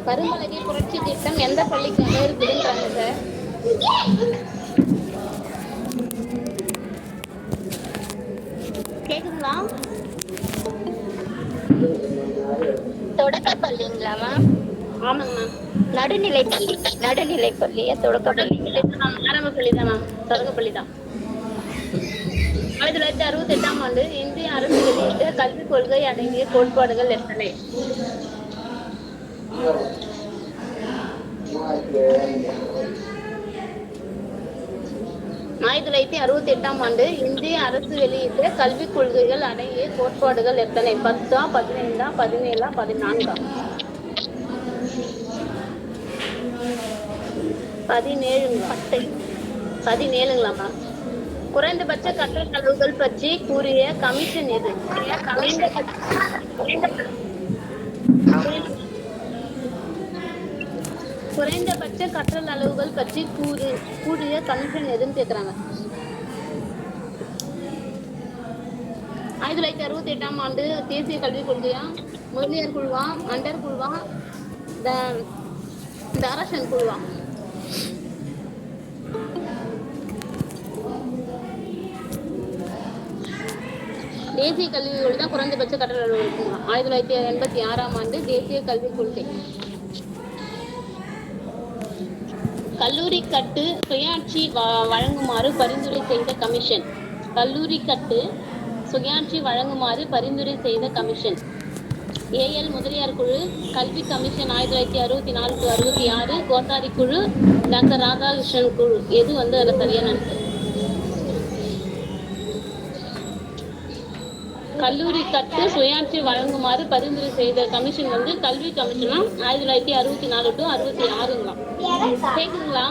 கரும்பலகை புரட்சி திட்டம் எந்த பள்ளிக்காக இருக்குதுன்றாங்க சார். கேக்குங்களா? தொடக்க பள்ளிங்களாமா? ஆமாங்க மேம். நடுநிலை பள்ளி. நடுநிலை பள்ளியா தொடக்க பள்ளி? ஆரம்ப பள்ளி தான் மேம். தொடக்க பள்ளி தான். 1968ஆம் ஆண்டு இந்திய அரசு வெளியிட்ட கல்விக் கொள்கை அடங்கிய கோட்பாடுகள் எத்தனை? 1968ஆம் ஆண்டு இந்திய அரசு வெளியிட்ட கல்விக் கொள்கைகள் அடங்கிய கோட்பாடுகள் எத்தனை? 10, 15, 17, 14? 17ங்களாமா? குறைந்தபட்ச கற்றல் அளவுகள் பற்றி கூறிய கமிஷன் எது? குறைந்தபட்ச கற்றல் அளவுகள் பற்றி கூறிய கமிஷன் எதுன்னு கேக்குறாங்க. 1968ஆம் ஆண்டு தேசிய கல்விக் கொள்கையா, முதலியார் குழுவா, அண்டர் குழுவா, தாராசன் குழுவா? தேசிய கல்விக் கொள்கை தான் குறைந்தபட்ச கற்றல் அளவு இருக்குங்களா? 1986ஆம் ஆண்டு தேசிய கல்விக் கொள்கை. கல்லூரி கட்டு சுயாட்சி வழங்குமாறு பரிந்துரை செய்த கமிஷன். கல்லூரி கட்டு சுயாட்சி வழங்குமாறு பரிந்துரை செய்த கமிஷன். ஏஎல் முதலியார் குழு, கல்வி கமிஷன் 1964-66, கோத்தாரி குழு, டாக்டர் ராதாகிருஷ்ணன் குழு. எது அதுல சரியான? கல்லூரி கட்டு சுயாட்சி வழங்குமாறு பரிந்துரை செய்த கமிஷன் கல்வி கமிஷனா 1964-66. கேக்குதுங்களா?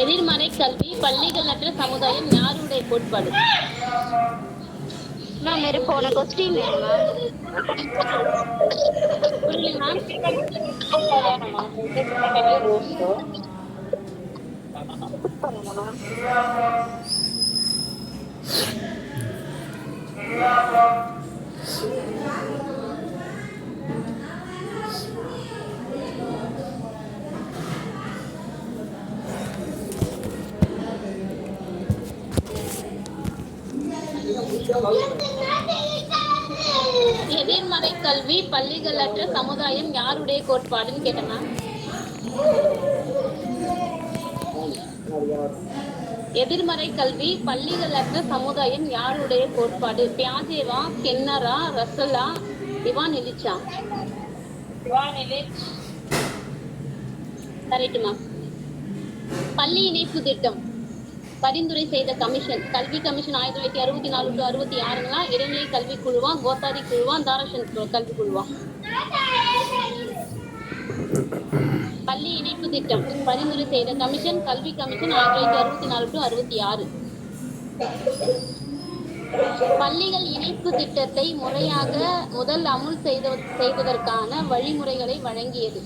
எதிர்மறை கல்வி பள்ளிகளற்ற சமுதாயம் யாருடைய கோட்பாடு? मेरे फोन क्वेश्चन வேணுமா? புரியலமா? எதிர்மறை கல்வி பள்ளிகளற்ற சமுதாயம் யாருடைய கோட்பாடுன்னு கேட்டேன். எதிர்மறை கல்வி பள்ளிகளற்ற சமுதாயம் யாருடைய கோட்பாடு? பியாஜேவா, கென்னரா, ரசலா, இவான் இலிச்சா? கரெக்டுமா? பள்ளி இணைப்பு திட்டம் பரிந்துரை செய்த கமிஷன். கல்வி கமிஷன் 1964-66, இடைநிலை கல்வி குழுவா, கோத்தாரி குழுவா, தாராசன் கல்வி குழுவா? பள்ளி இணைப்பு திட்டம் பரிந்துரை செய்த கமிஷன் கல்வி கமிஷன் 1964-66. பள்ளிகள் இணைப்பு திட்டத்தை முறையாக முதல் அமுல் செய்வதற்கான வழிமுறைகளை வழங்கியது.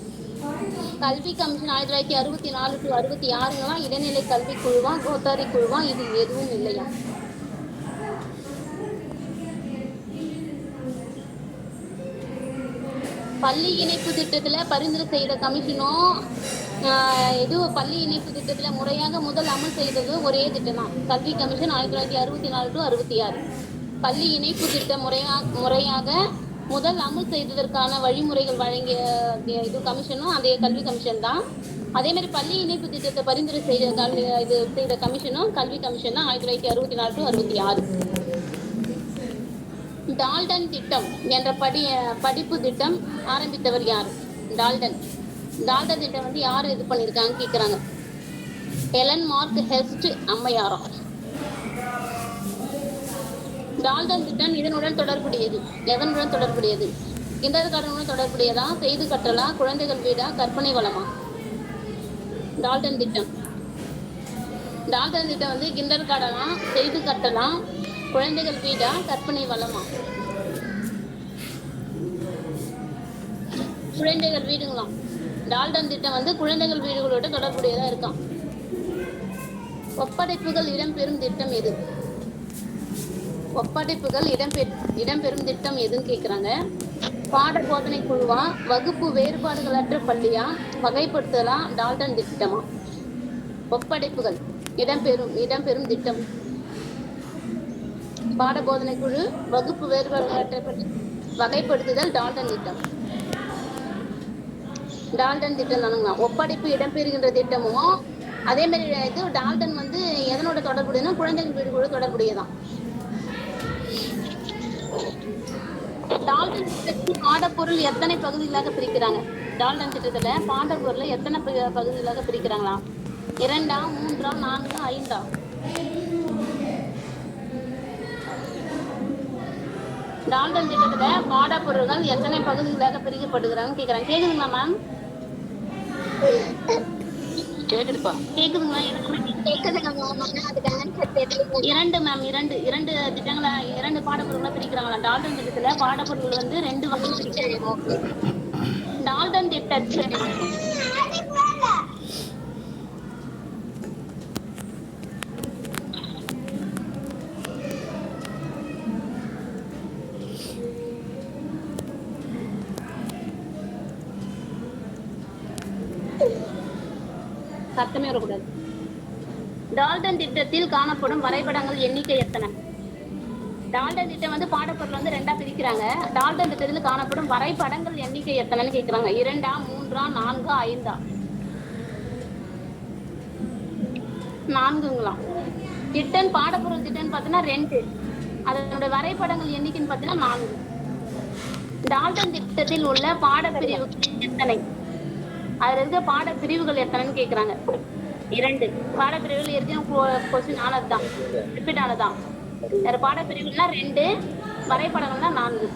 கல்வி கமிஷன் 1964-66, இடைநிலை கல்வி குழுவா, கோத்தாரி குழுவா? இது எதுவும் இல்லையா? பள்ளி இணைப்பு திட்டத்துல பரிந்துரை செய்த கமிஷனும் பள்ளி இணைப்பு திட்டத்துல முறையாக முதல் அமல் செய்தது ஒரே திட்டம் தான். கல்வி கமிஷன் 1964-66. பள்ளி இணைப்பு திட்டம் முறையாக முதல் அமல் செய்ததற்கான வழிமுறைகள் வழங்கிய கமிஷனும் அதே கல்வி கமிஷன் தான். அதே மாதிரி பள்ளி இணைப்பு திட்டத்தை பரிந்துரை செய்த கமிஷனும் கல்வி கமிஷன் தான் 1964-66. டால்டன் திட்டம் என்ற படிப்பு திட்டம் ஆரம்பித்தவர் யார்? டால்டன் திட்டம் யார் இது பண்ணிருக்காங்க கேக்குறாங்க. எலன் மார்க் ஹெஸ்ட் அம்மையாரா? டால்டன் திட்டம் எதனுடன் தொடர்புடையது? கிண்டர்கார்டனுடன் தொடர்புடையதா? செய்து கட்டலா? குழந்தைகள் வீடா? கற்பனை வளமா? டால்டன் திட்டம் கிண்டர்கார்டனா? செய்து கட்டலாம்? குழந்தைகள் வீடா? கற்பனை வளமா? குழந்தைகள் வீடுங்களாம். டால்டன் திட்டம் குழந்தைகள் வீடுகளோட தொடர்புடையதா இருக்கான். ஒப்படைப்புகள் இடம்பெறும் திட்டம் எது? ஒப்படைப்புகள் இடம்பெறும் திட்டம் எதுன்னு கேக்குறாங்க. பாட போதனை குழுவா, வகுப்பு வேறுபாடுகளற்ற பள்ளியா, வகைப்படுத்தலா, டால்டன் திட்டமா? ஒப்படைப்புகள் இடம்பெறும் திட்டம். பாட போதனை குழு, வகுப்பு வேறுபாடுகளற்ற பள்ளி, வகைப்படுத்துதல், டால்டன் திட்டம். டால்டன் திட்டம் தானுங்களா? ஒப்படைப்பு இடம்பெறுகின்ற திட்டமும் அதே மாதிரி இது டால்டன் வந்து எதனோட தொடர்புடையதுன்னா குழந்தைகள் வீடு கூட தொடர்புடையதான். டால்டன் திட்டத்தில் பாடப்பொருள் எத்தனை பகுதிகளாக பிரிக்கிறாங்க? டால்டன் திட்டத்துல பாடப்பொருளை எத்தனை பகுதிகளாக பிரிக்கிறாங்களா? 2, 3, 4, 5? டால்டன் திட்டத்துல பாடப்பொருள்கள் எத்தனை பகுதிகளாக பிரிக்கப்படுகிறாங்கன்னு கேக்குறாங்க. கேக்குதுங்களா மேம்? கேக்குதுப்பா. கேக்குதுங்களா? இரண்டு மேம், இரண்டு திட்டங்களா, 2 பாடப்பொருள்களை பிரிக்கிறாங்களா? டால்டன் திட்டத்துல பாடப்பொருள் வந்து 2 வகை பிரிக்கிறாங்க. டால்டன் திட்டத்துல சத்தமே வரக்கூடாது. டால்டன் திட்டத்தில் காணப்படும் வரைபடங்கள் எண்ணிக்கை எத்தனை? டால்டன் திட்டம் வந்து பாடப்பொருள் வந்து 2ஆ பிரிக்கிறாங்க. டால்டன் திட்டத்தில் காணப்படும் வரைபடங்கள் எண்ணிக்கை எத்தனைன்னு கேக்குறாங்க. 2, 3, 4, 5? 4ங்களா? திட்டம் பாடப்பொருள் திட்டம் பார்த்தீங்கன்னா 2, அதனுடைய வரைபடங்கள் எண்ணிக்கைன்னு பார்த்தீங்கன்னா 4. டால்டன் திட்டத்தில் உள்ள பாடப்பிரிவுகள் எத்தனை? அதுல இருக்க பாடப்பிரிவுகள் எத்தனைன்னு கேக்குறாங்க. 2 பாடப்பிரிவுகள் ஏற்கனவே கொஸ்டின் ஆனதுதான், ரிப்பீட் ஆனதுதான். வேற பாடப்பிரிவுகள்னா 2, வரைபடங்கள்னா 4.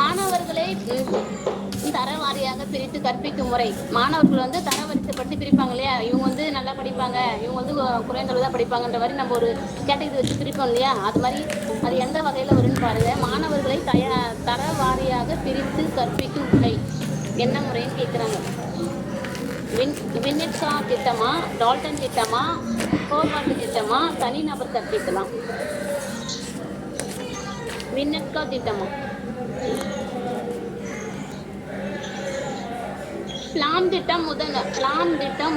மாணவர்களை தர வாரியாக பிரித்து கற்பிக்கும் முறை. மாணவர்கள் வந்து தரவரிசைப்படுத்தி பிரிப்பாங்க இல்லையா? இவங்க வந்து நல்லா படிப்பாங்க, இவங்க வந்து குறைந்த அளவு தான் படிப்பாங்கன்ற மாதிரி நம்ம ஒரு கேட்டகரி வச்சு பிரிப்போம் இல்லையா? அது மாதிரி அது எந்த வகையில வரும்னு பாருங்க. மாணவர்களை தர வாரியாக பிரித்து கற்பிக்கும் முறை என்ன முறைன்னு கேட்குறாங்க. வின்னிட்கா திட்டமா, டால்டன் திட்டமா, கோட்பாட்டு திட்டமா, தனிநபர் கற்பிக்கலாம்? வின்னிட்கா திட்டமா? பிளான் திட்டம்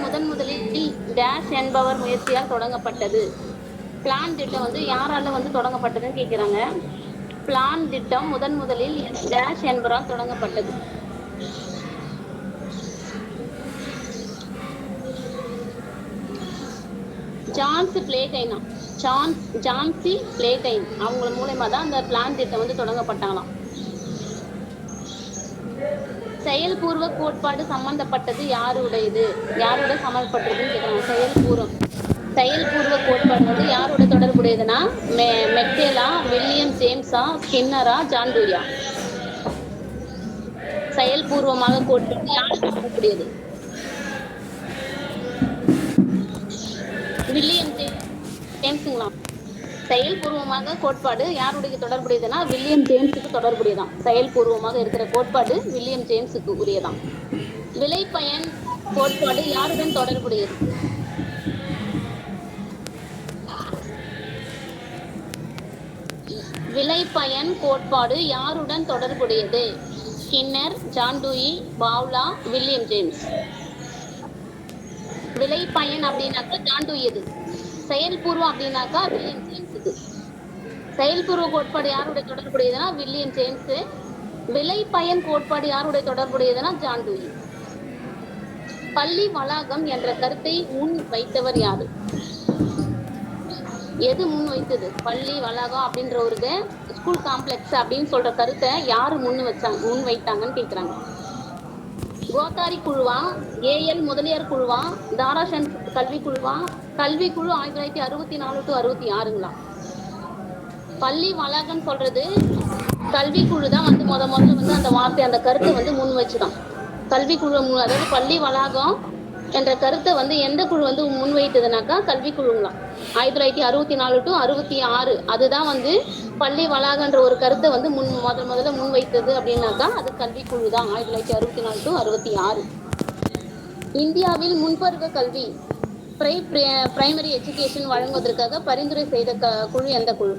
முதன் முதலில் டேஷ் என்பவர் முயற்சியால் தொடங்கப்பட்டது. பிளான் திட்டம் வந்து யாரால வந்து தொடங்கப்பட்டதுன்னு கேக்குறாங்க. பிளான் திட்டம் முதன் முதலில் டேஷ் என்பவரால் தொடங்கப்பட்டது. ஜான்சி பிளேகைன் அவங்க மூலமா தான் அந்த பிளான் திட்டம் வந்து தொடங்கப்பட்டாங்களாம். செயல்பூர்வ கோட்பாடு சம்பந்தப்பட்டது யாருடையது? யாரோட சம்பந்தப்பட்டதுன்னு கேட்குறாங்க. செயல்பூர்வ கோட்பாடு வந்து யாரோட தொடர்புடையதுன்னா மெக்கேலா, வில்லியம் ஜேம்ஸா, ஸ்கின்னரா, ஜான் டூயா? செயல்பூர்வமாக கோட்பாடு யாருக்கு தொடர்புடையது? வில்லியம் ஜேம்ஸுங்களா? செயல்பூர்வமாக கோட்பாடு யாருடைய தொடர்புடையதுன்னா வில்லியம் ஜேம்ஸுக்கு தொடர்புடையதான். செயல்பூர்வமாக இருக்கிற கோட்பாடு வில்லியம் ஜேம்ஸுக்கு உரியதான். விளைபயன் கோட்பாடு யாருடன் தொடர்புடையது? விளைபயன் கோட்பாடு யாருடன் தொடர்புடையது? Skinner, John Dewey, Pavlov, William James? விளைபயன் அப்படின்னாக்கா ஜான் டூயி. செயல்பூர்வம் அப்படின்னாக்கா வில்லியம் ஜேம்ஸுக்கு. செயல்பூர்வ கோட்பாடு யாருடைய தொடர்புடையதுன்னா வில்லியம் ஜேம்ஸ். விளைபயன் கோட்பாடு யாருடைய தொடர்புடையதுன்னா ஜான் டூயி. பள்ளி வளாகம் என்ற கருத்தை முன் வைத்தவர் யாரு? எது முன் வைத்தது? பள்ளி வளாகம் அப்படின்ற ஒரு ஸ்கூல் காம்ப்ளெக்ஸ் அப்படின்னு சொல்ற கருத்தை யாரு முன் வைத்தாங்கன்னு கேக்குறாங்க. கோத்தாரி குழுவா, ஏஎல் முதலியார் குழுவா, தாராசன் கல்வி குழுவா? கல்விக்குழு 1964 to 66ங்களா? பள்ளி வளாகம் சொல்றது கல்விக்குழு தான் வந்து முதல்ல வந்து அந்த வார்த்தை அந்த கருத்தை வந்து முன் வச்சுதான். கல்விக்குழு அதாவது பள்ளி வளாகம் என்ற கருத்தை வந்து எந்த குழு வந்து முன்வைத்ததுனாக்கா கல்விக்குழுங்களாம். 1964 to 66 அதுதான் வந்து பள்ளி வளாகன்ற ஒரு கருத்தை வந்து முதல்ல முன்வைத்தது அப்படின்னாக்கா அது கல்விக்குழு தான். 1964 to 66. இந்தியாவில் முன்பருவ கல்வி பிரைமரி எஜுகேஷன் வழங்குவதற்காக பரிந்துரை செய்த குழு எந்த குழு?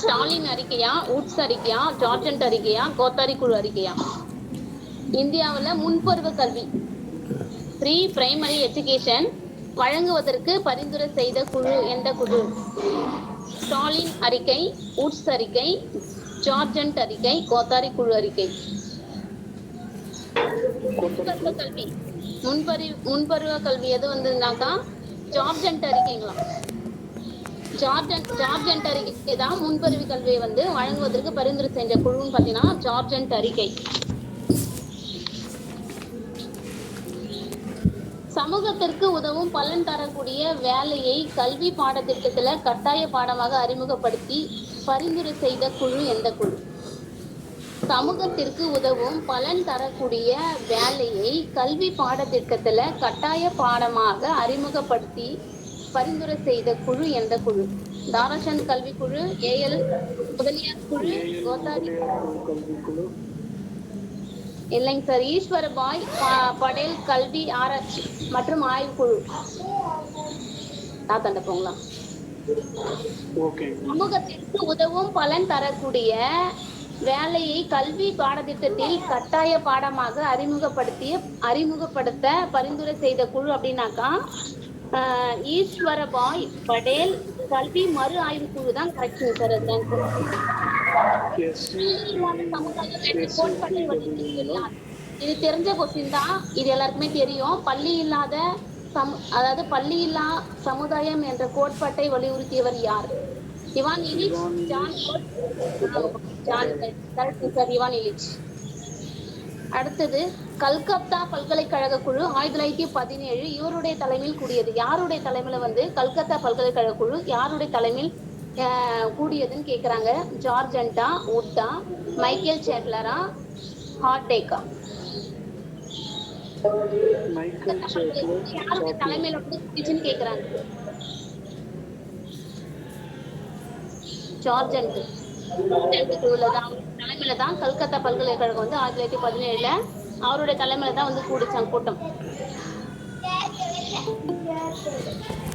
ஸ்டாலின் அறிக்கையா, உட்ஸ் அறிக்கையா, ஜார்ஜென்ட் அறிக்கையா, கோத்தாரி குழு அறிக்கையா? இந்தியாவில் முன்பருவ கல்வி ப்ரீ பிரைமரி எஜுகேஷன் வழங்குவதற்கு பரிந்துரை செய்த குழு எந்த குழு? ஸ்டாலின் அறிக்கை, உட்ஸ் அறிக்கை, ஜார்ஜென்ட் அறிக்கை, கோத்தாரி குழு அறிக்கை. முன்பருவ கல்வி முன்பருவ கல்வி எது வந்ததுனாக்கா ஜார்ஜென்ட் அறிக்கைங்களா? ஜார்ஜென்ட் அறிக்கை தான் முன்பருவ கல்வியை வந்து வழங்குவதற்கு பரிந்துரை செஞ்ச குழுன்னு பார்த்தீங்கன்னா ஜார்ஜென்ட் அறிக்கை. சமூகத்திற்கு உதவும் பலன் தரக்கூடிய வேலையை கல்வி பாடத்திட்டத்துல கட்டாய பாடமாக அறிமுகப்படுத்தி பரிந்துரை செய்த குழு எந்த குழு? சமூகத்திற்கு உதவும் பலன் தரக்கூடிய வேலையை கல்வி பாடத்திட்டத்துல கட்டாய பாடமாக அறிமுகப்படுத்தி பரிந்துரை செய்த குழு எந்த குழு? தாராசந்த் கல்வி குழு, ஏஎல் முதலியார் குழு, கோத்தாரி இல்லைங்க சார், ஈஸ்வரபாய் படேல் கல்வி ஆராய்ச்சி மற்றும் ஆய்வு குழு. தாத்தாண்ட போங்களா? சமூகத்திற்கு உதவும் பலன் தரக்கூடிய வேலையை கல்வி பாடத்திட்டத்தில் கட்டாய பாடமாக அறிமுகப்படுத்த பரிந்துரை செய்த குழு அப்படின்னாக்கா ஈஸ்வரபாய் படேல் கல்வி மறு ஆய்வு குழு தான் கரெக்டுங்க சார். அதுதான் இது தெரிஞ்ச கொஸ்டின் தான், இது எல்லாருக்குமே தெரியும். பள்ளி இல்லா சமுதாயம் என்ற கோட்பாட்டை வலியுறுத்தியவர் யார்? Ivan Illich, Ivan Illich. அடுத்தது கல்கத்தா பல்கலைக்கழக குழு 1917 இவருடைய தலைமையில் கூடியது. யாருடைய தலைமையில வந்து கல்கத்தா பல்கலைக்கழக குழு யாருடைய தலைமையில் கூடியதுன்னு கேக்குறாங்க. ஜார்ஜென்டா, உட்டா, மைக்கேல் சேட்லரா, ஹார்டேக்கா? யாருடைய தலைமையில வந்து கூடிச்சுன்னு கேக்குறாங்க. ஜார்ஜென்ட் தலைமையில தான் கல்கத்தா பல்கலைக்கழகம் வந்து 1917 அவருடைய தலைமையில தான் வந்து கூடிச்சாங்க கூட்டம்.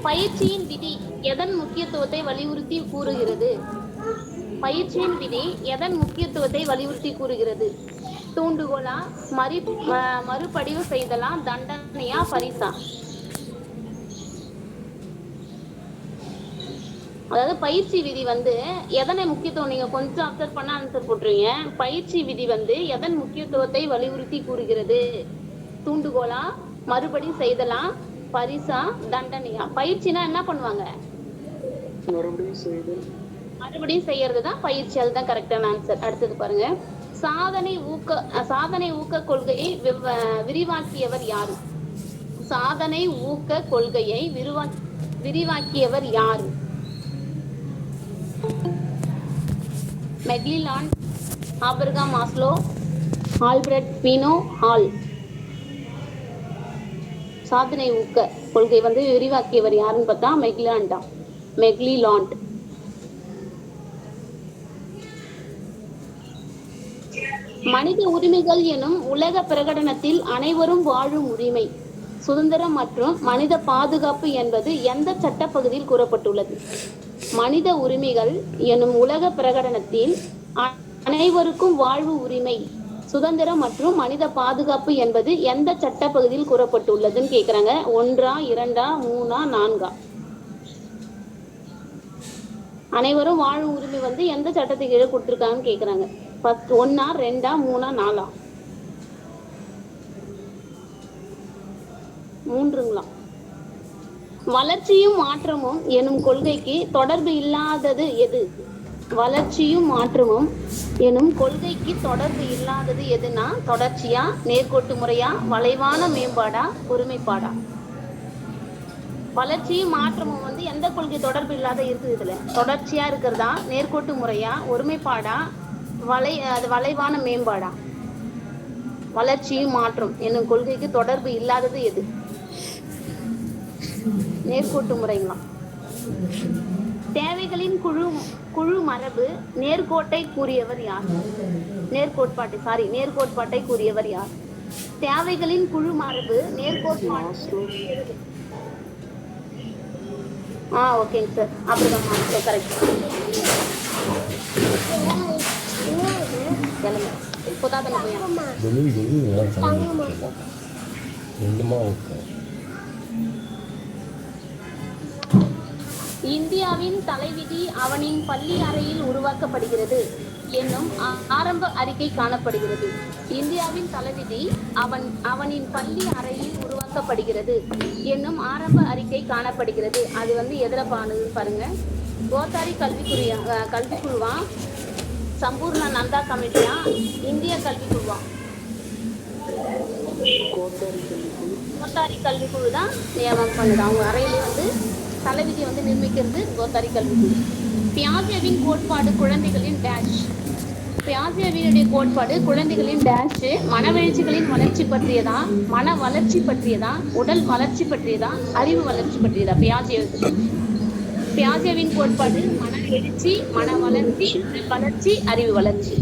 பயிற்சியின் விதி எதன் முக்கியத்துவத்தை வலியுறுத்தி கூறுகிறது? பயிற்சியின் விதி எதன் முக்கியத்துவத்தை வலியுறுத்தி கூறுகிறது? தூண்டுகோலா, மறுபடிவு செய்தலா, தண்டனையா, பரிசா? அதாவது பயிற்சி விதி வந்து எதனை முக்கியத்துவம், நீங்க கொஞ்சம் அப்சர்வ் பண்ண ஆன்சர் போட்டுருவீங்க. பயிற்சி விதி வந்து எதன் முக்கியத்துவத்தை வலியுறுத்தி கூறுகிறது? தூண்டுகோலா, மறுபடி செய்தலா, பரிசா, தண்டனையா? பயிற்சினா என்ன பண்ணுவாங்க? மறுபடியும் செய்யறதுதான் பயிற்சி. அதுதான் கரெக்டான ஆன்சர். அடுத்தது பாருங்க, சாதனை ஊக்க கொள்கையை விரிவாக்கியவர் யாரு? சாதனை ஊக்க கொள்கையை விரிவாக்கியவர் யாரு? மெக்லிலாண்ட், Abraham Maslow, Alfred Beino, hall. சாதனை ஊக்க கொள்கை வந்து விரிவாக்கியவர் யாருன்னு பார்த்தா மெக்லிலாண்ட். மனித உரிமைகள் எனும் உலக பிரகடனத்தில் அனைவரும் வாழும் உரிமை, சுதந்திரம் மற்றும் மனித பாதுகாப்பு என்பது எந்த சட்டப்பகுதியில் கூறப்பட்டுள்ளது? மனித உரிமைகள் எனும் உலக பிரகடனத்தில் அனைவருக்கும் வாழ்வு உரிமை, சுதந்திரம் மற்றும் மனித பாதுகாப்பு என்பது எந்த சட்டப்பகுதியில் கூறப்பட்டுள்ளதுன்னு கேக்குறாங்க. 1, 2, 3, 4? அனைவரும் வாழும் உரிமை வந்து எந்த சட்டத்துக்கு கீழே கொடுத்திருக்காங்கன்னு கேக்குறாங்க. 1, 2, 3, 4? 3ங்களா? வளர்ச்சியும் மாற்றமும் எனும் கொள்கைக்கு தொடர்பு இல்லாதது எது? வளர்ச்சியும் மாற்றமும் எனும் கொள்கைக்கு தொடர்பு இல்லாதது எதுனா தொடர்ச்சியா, நேர்கோட்டு முறையா, வளைவான மேம்பாடா, ஒருமைப்பாடா? வளர்ச்சியும் மாற்றமும் வந்து எந்த கொள்கை தொடர்பு இல்லாத இருக்குது? இதுல தொடர்ச்சியா இருக்கிறதா, நேர்கோட்டு முறையா, ஒருமைப்பாடா, வளைவான மேம்பாடா? வளர்ச்சியும் மாற்றம் என்னும் கொள்கைக்கு தொடர்பு இல்லாதது எது? நேர்கோட்டு முறைங்களா? தேவைகளின் குழு மரபு நேர்கோட்டை கூறியவர் யார்? நேர்கோட்பாட்டை கூறியவர் யார்? தேவைகளின் குழு மரபு நேர்கோட்பாடு ஓகேங்க சார். அப்படிதாம்மா, கரெக்ட். புதாதன இந்தியாவின் தலைவிதி அவனின் பள்ளி அறையில் உருவாக்கப்படுகிறது என்னும் ஆரம்ப அறிக்கை காணப்படுகிறது. இந்தியாவின் தலைவிதி அவனின் பள்ளி அறையில் உருவாக்கப்படுகிறது என்னும் ஆரம்ப அறிக்கை காணப்படுகிறது. அது வந்து எதிர பாருங்க. கோத்தாரி கல்விக்குழுவா, சம்பூர்ண நந்தா கமிட்டியா, இந்திய கல்விக்குழுவா? கோத்தாரி கல்விக்குழு தான் நியமனம் பண்ணுது. அவங்க அறையிலே வந்து தலைவிதி வந்து நிர்மிக்கிறது கோத்தாரி கல்விக்குழு. பியாஜேவின் கோட்பாடு குழந்தைகளின் டேஷ். பியாஜேவினுடைய கோட்பாடு குழந்தைகளின் டேஷ் மனவெழுச்சிகளின் வளர்ச்சி பற்றியதா, மன வளர்ச்சி பற்றியதா, உடல் வளர்ச்சி பற்றியதா, அறிவு வளர்ச்சி பற்றியதா? பியாஜேவின் கோட்பாடு மன எழுச்சி, மன வளர்ச்சி, வளர்ச்சி, அறிவு வளர்ச்சி.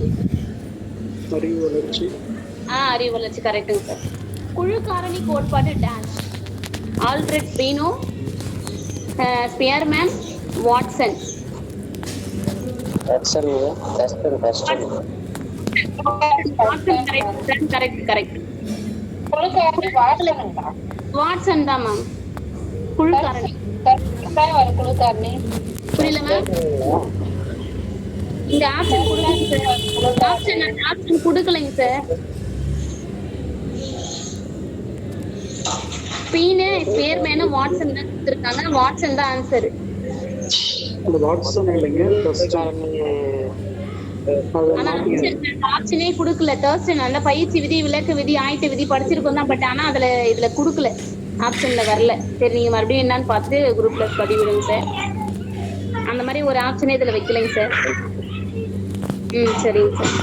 அறிவு வளர்ச்சி கரெக்டுங்க சார். குழு காரணி கோட்பாடு dash. Alfred Binet, Spearman, Watson. Watson தான் மேம் குழு காரணி. புரியல மேம். இந்த ஆப்ஷன் கொடுக்கலைங்க சார். பீனு, ஸ்பியர்மேன், வாட்சன் தான் கொடுத்திருக்காங்க. வாட்சன் தான் ஆன்சர். ஆனா ஆப்ஷனே குடுக்கல. தர்ஸ்டன் அந்த பயிற்சி விதி, விளக்க விதி, ஆயத்த விதி படிச்சிருக்கோம் தான். பட் ஆனா இதுல குடுக்கல, ஆப்ஷன்ல வரல. சரி, நீங்க மறுபடியும் என்னன்னு பார்த்து குரூப்ல பதிவிடுங்க சார். அந்த மாதிரி ஒரு ஆப்ஷனே இதுல வைக்கலைங்க சார். சரிங்க சார்.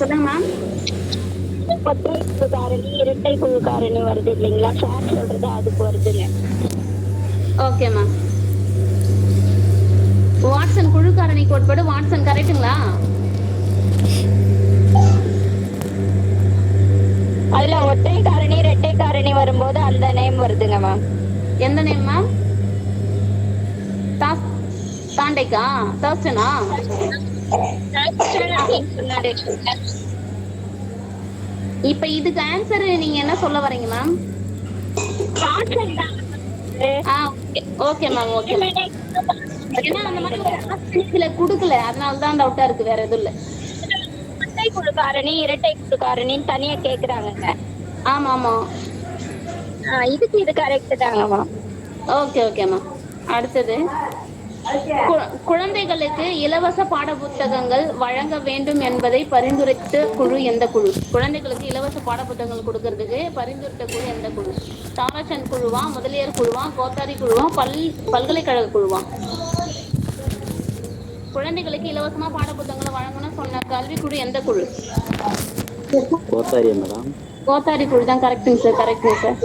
சொல்லுங்க மேம். காரணி, இரட்டை குழு காரணி வருது இல்லைங்களா? சார் சொல்றது அதுக்கு வருதுங்க. Okay ma'am. வாட்சன் குழு காரணி கோட்பாடு வாட்சன் கரெக்ட்டுங்களா? அதுல ஒற்றை காரணி, இரட்டை காரணி வரும்போது அந்த நேம் வருதுங்க மேம். எந்த நேம் மேம்? தாண்டைக்கா, தர்ஸ்டனா? இப்ப இதுக்கு ஆன்சர் நீங்க என்ன சொல்ல வரீங்க ma'am? Okay ma'am, okay ma'am. ஏன்னா அந்த மாதிரி ஒரு ஆப்ஷன்ஸ்ல குடுக்கல, அதனாலதான் டவுட்டா இருக்கு, வேற எதுவும் இல்ல. ஒற்றை குழு காரணி, இரட்டை குழு காரணின்னு தனியா கேக்குறாங்க. ஆமா ஆமா, இதுக்கு இது கரெக்ட் தாங்கம்மா. Okay okay ma'am. அடுத்தது, குழந்தைகளுக்கு இலவச பாட புத்தகங்கள் வழங்க வேண்டும் என்பதை பரிந்துரைத்த குழு எந்த குழு? குழந்தைகளுக்கு இலவச பாட புத்தகங்கள் கொடுக்கறதுக்கு பரிந்துரைத்த குழு எந்த குழு? தாராசந்த் குழுவா, முதலியார் குழுவா, கோத்தாரி குழுவா, பல்கலைக்கழக குழுவா? குழந்தைகளுக்கு இலவசமா பாட புத்தகங்களை வழங்கணும்னு சொன்ன கல்விக்குழு எந்த குழு? கோத்தாரி குழு தான் கரெக்டுங்க சார். கரெக்டுங்க சார்.